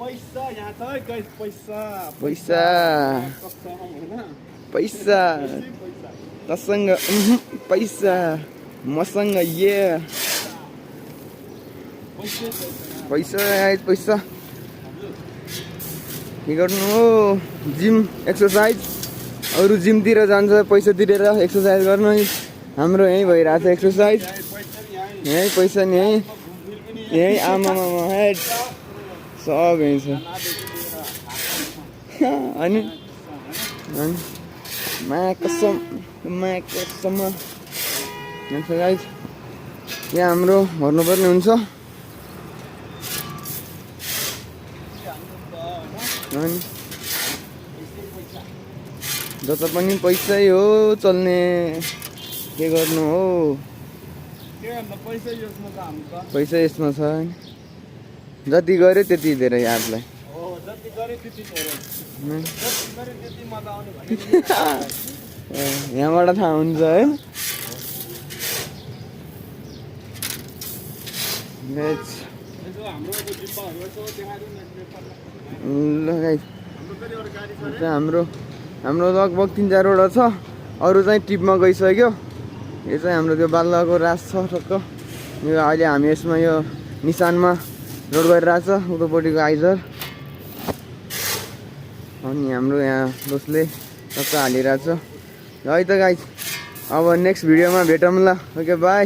पैसा पैसा तसँग पैसा मसँग ये पैसा पैसा के गर्नु हो जिम एक्सर्साइज अरू जिमतिर जान्छ पैसा तिरेर एक्सर्साइज गर्न हाम्रो यहीँ भइरहेछ एक्सर्साइज यहीँ पैसा नि यहीँ आमामा हेड सब यहीँ छ अनि कसम एक्सर्साइज यहाँ हाम्रो भर्नुपर्ने हुन्छ अनि जता पनि पैसै हो चल्ने के गर्नु हो पैसा यसमा छ जति गऱ्यो त्यति धेरै यादलाई यहाँबाट थाहा हुन्छ है हाम्रो लगभग 3-4वटा छ अरू चाहिँ टिपमा गइसक्यो यो चाहिँ हाम्रो त्यो बालुवाको रास छ ठक्क यो अहिले हामी यसमा यो निशानमा लोड गरिरहेछ उतापट्टिको आइजर अनि हाम्रो यहाँ दोस्तले टक्क हालिरहेछ है त गाइस अब नेक्स्ट भिडियोमा भेटौँ ल ओके बाई।